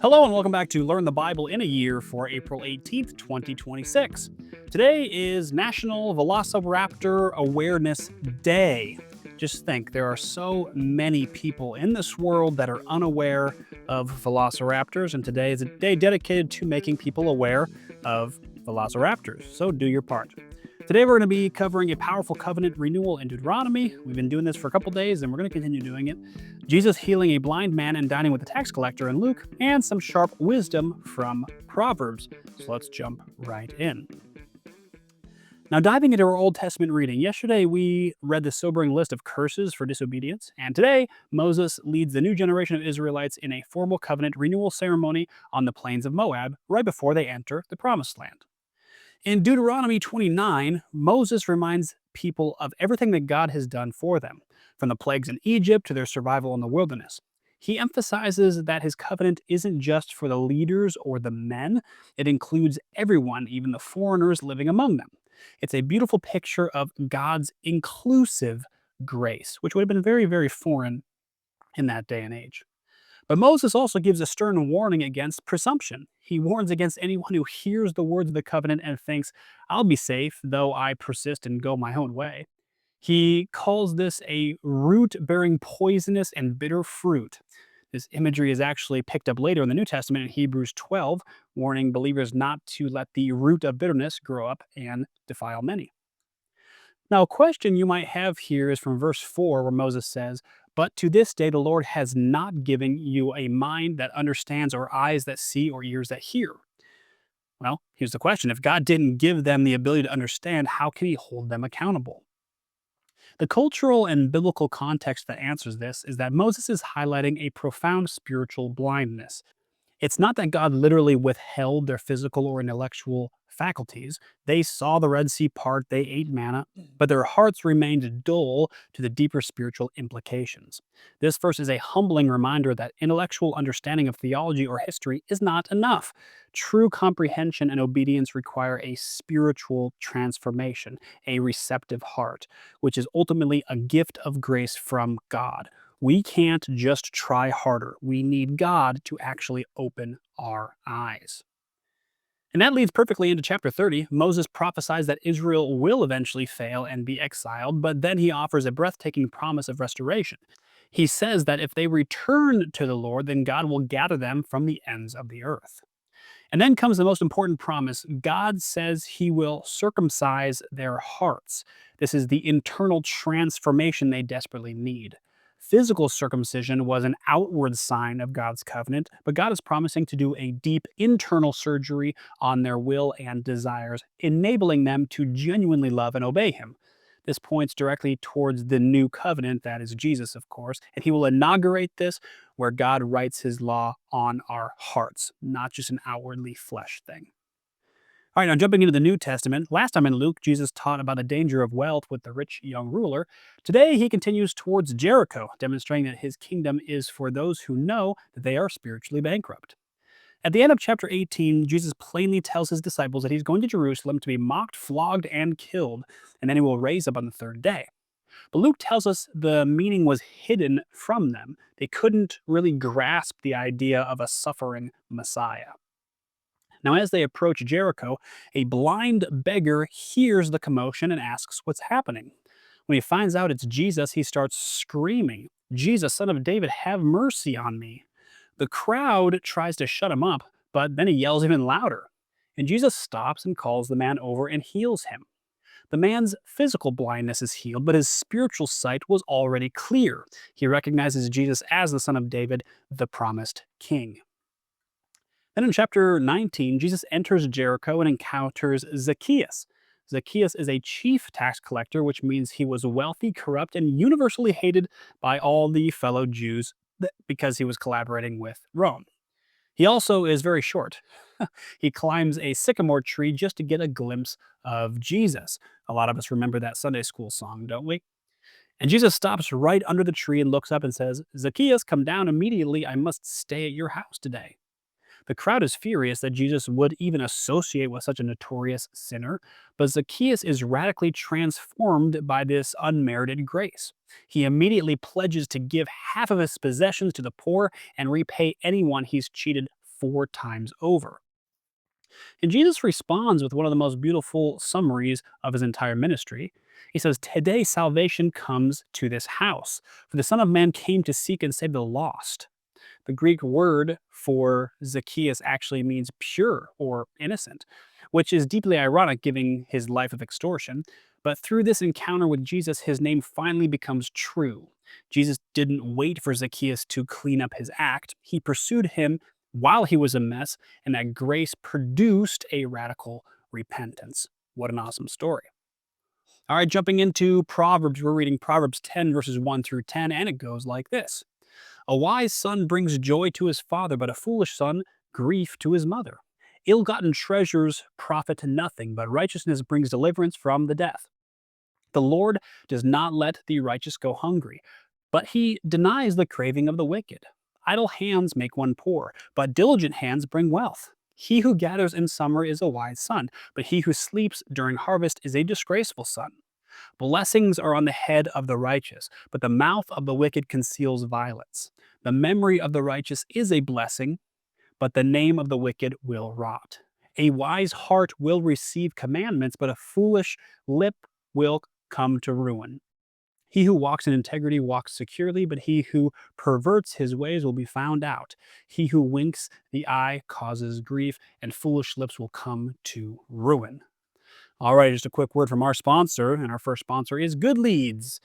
Hello and welcome back to Learn the Bible in a Year for April 18th, 2026. Today is National Velociraptor Awareness Day. Just think, there are so many people in this world that are unaware of velociraptors, and today is a day dedicated to making people aware of velociraptors. So do your part. Today we're going to be covering a powerful covenant renewal in Deuteronomy. We've been doing this for a couple days and we're going to continue doing it. Jesus healing a blind man and dining with a tax collector in Luke, and some sharp wisdom from Proverbs. So let's jump right in. Now, diving into our Old Testament reading, yesterday we read the sobering list of curses for disobedience, and today Moses leads the new generation of Israelites in a formal covenant renewal ceremony on the plains of Moab right before they enter the Promised Land. In Deuteronomy 29, Moses reminds people of everything that God has done for them, from the plagues in Egypt to their survival in the wilderness. He emphasizes that his covenant isn't just for the leaders or the men, it includes everyone, even the foreigners living among them. It's a beautiful picture of God's inclusive grace, which would have been very, very foreign in that day and age. But Moses also gives a stern warning against presumption. He warns against anyone who hears the words of the covenant and thinks, I'll be safe, though I persist and go my own way. He calls this a root bearing poisonous and bitter fruit. This imagery is actually picked up later in the New Testament in Hebrews 12, warning believers not to let the root of bitterness grow up and defile many. Now, a question you might have here is from verse 4, where Moses says, But to this day the Lord has not given you a mind that understands, or eyes that see, or ears that hear. Well, here's the question. If God didn't give them the ability to understand, how can he hold them accountable? The cultural and biblical context that answers this is that Moses is highlighting a profound spiritual blindness. It's not that God literally withheld their physical or intellectual faculties. They saw the Red Sea part, they ate manna, but their hearts remained dull to the deeper spiritual implications. This verse is a humbling reminder that intellectual understanding of theology or history is not enough. True comprehension and obedience require a spiritual transformation, a receptive heart, which is ultimately a gift of grace from God. We can't just try harder. We need God to actually open our eyes. And that leads perfectly into chapter 30. Moses prophesies that Israel will eventually fail and be exiled, but then he offers a breathtaking promise of restoration. He says that if they return to the Lord, then God will gather them from the ends of the earth. And then comes the most important promise. God says he will circumcise their hearts. This is the internal transformation they desperately need. Physical circumcision was an outward sign of God's covenant, but God is promising to do a deep internal surgery on their will and desires, enabling them to genuinely love and obey him. This points directly towards the new covenant, that is Jesus, of course, and he will inaugurate this where God writes his law on our hearts, not just an outwardly flesh thing. All right, now jumping into the New Testament, last time in Luke, Jesus taught about the danger of wealth with the rich young ruler. Today, he continues towards Jericho, demonstrating that his kingdom is for those who know that they are spiritually bankrupt. At the end of chapter 18, Jesus plainly tells his disciples that he's going to Jerusalem to be mocked, flogged, and killed, and then he will raise up on the third day. But Luke tells us the meaning was hidden from them. They couldn't really grasp the idea of a suffering Messiah. Now, as they approach Jericho, a blind beggar hears the commotion and asks what's happening. When he finds out it's Jesus, he starts screaming, Jesus, son of David, have mercy on me. The crowd tries to shut him up, but then he yells even louder. And Jesus stops and calls the man over and heals him. The man's physical blindness is healed, but his spiritual sight was already clear. He recognizes Jesus as the Son of David, the promised king. Then in chapter 19, Jesus enters Jericho and encounters Zacchaeus. Zacchaeus is a chief tax collector, which means he was wealthy, corrupt, and universally hated by all the fellow Jews because he was collaborating with Rome. He also is very short. He climbs a sycamore tree just to get a glimpse of Jesus. A lot of us remember that Sunday school song, don't we? And Jesus stops right under the tree and looks up and says, Zacchaeus, come down immediately. I must stay at your house today. The crowd is furious that Jesus would even associate with such a notorious sinner, but Zacchaeus is radically transformed by this unmerited grace. He immediately pledges to give half of his possessions to the poor and repay anyone he's cheated 4 times over. And Jesus responds with one of the most beautiful summaries of his entire ministry. He says, "Today salvation comes to this house, for the Son of Man came to seek and save the lost." The Greek word for Zacchaeus actually means pure or innocent, which is deeply ironic given his life of extortion. But through this encounter with Jesus, his name finally becomes true. Jesus didn't wait for Zacchaeus to clean up his act, he pursued him while he was a mess, and that grace produced a radical repentance. What an awesome story. All right, jumping into Proverbs, we're reading Proverbs 10, verses 1 through 10, and it goes like this: "A wise son brings joy to his father, but a foolish son, grief to his mother. Ill gotten treasures profit nothing, but righteousness brings deliverance from the death. The Lord does not let the righteous go hungry, but he denies the craving of the wicked. Idle hands make one poor, but diligent hands bring wealth. He who gathers in summer is a wise son, but he who sleeps during harvest is a disgraceful son. Blessings are on the head of the righteous, but the mouth of the wicked conceals violence. The memory of the righteous is a blessing, but the name of the wicked will rot. A wise heart will receive commandments, but a foolish lip will come to ruin. He who walks in integrity walks securely, but he who perverts his ways will be found out. He who winks the eye causes grief, and foolish lips will come to ruin." All right, just a quick word from our sponsor, and our first sponsor is Good Leads.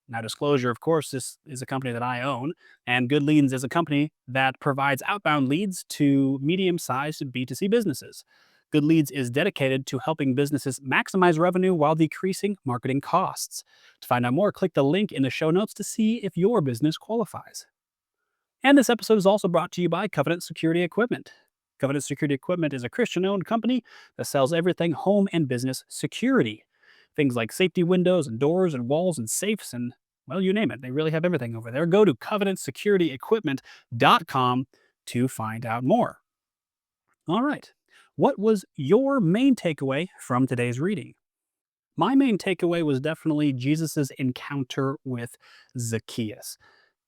Now, disclosure, of course, this is a company that I own, and Good Leads is a company that provides outbound leads to medium-sized B2C businesses. Good Leads is dedicated to helping businesses maximize revenue while decreasing marketing costs. To find out more, click the link in the show notes to see if your business qualifies. And this episode is also brought to you by Covenant Security Equipment. Covenant Security Equipment is a Christian-owned company that sells everything home and business security. Things like safety windows and doors and walls and safes and, well, you name it. They really have everything over there. Go to covenantsecurityequipment.com to find out more. All right. What was your main takeaway from today's reading? My main takeaway was definitely Jesus' encounter with Zacchaeus.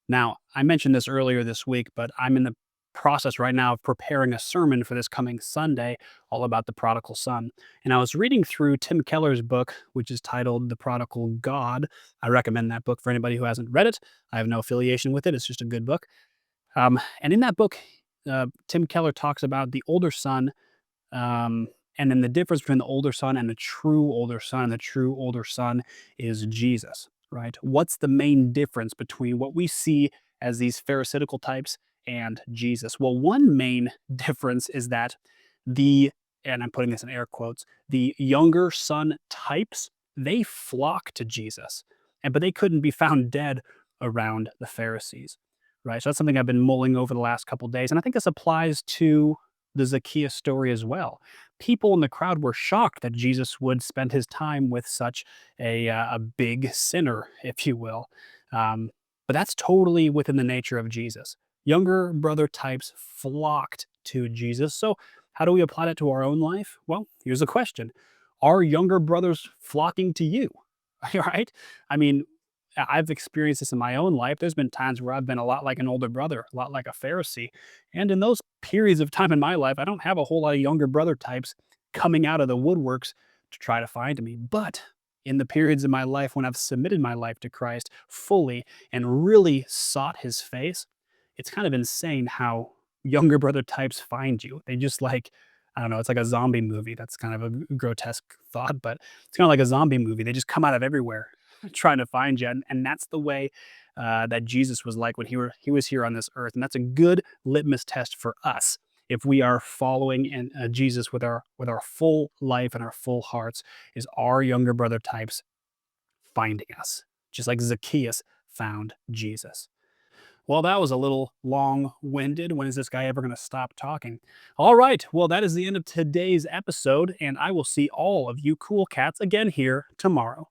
Now, I mentioned this earlier this week, but I'm in the process right now of preparing a sermon for this coming Sunday all about the prodigal son. And I was reading through Tim Keller's book, which is titled The Prodigal God. I recommend that book for anybody who hasn't read it. I have no affiliation with it, it's just a good book. And in that book, Tim Keller talks about the older son, um, and then the difference between the older son and the true older son. And the true older son is Jesus, right? What's the main difference between what we see as these Pharisaical types and Jesus? Well, one main difference is that the, and I'm putting this in air quotes, the younger son types, they flock to Jesus, but they couldn't be found dead around the Pharisees, right? So that's something I've been mulling over the last couple of days. And I think this applies to the Zacchaeus story as well. People in the crowd were shocked that Jesus would spend his time with such a big sinner, if you will. But that's totally within the nature of Jesus. Younger brother types flocked to Jesus. So, how do we apply that to our own life? Well, here's a question: are younger brothers flocking to you? Right? I mean, I've experienced this in my own life. There's been times where I've been a lot like an older brother, a lot like a Pharisee. And in those periods of time in my life, I don't have a whole lot of younger brother types coming out of the woodworks to try to find me. But in the periods of my life when I've submitted my life to Christ fully and really sought his face, it's kind of insane how younger brother types find you. They just like, I don't know, it's like a zombie movie. That's kind of a grotesque thought, but it's kind of like a zombie movie. They just come out of everywhere trying to find you. And that's the way that Jesus was like when he was here on this earth. And that's a good litmus test for us. If we are following in Jesus with our full life and our full hearts, is our younger brother types finding us, just like Zacchaeus found Jesus. Well, that was a little long-winded. When is this guy ever going to stop talking? All right, well, that is the end of today's episode, and I will see all of you cool cats again here tomorrow.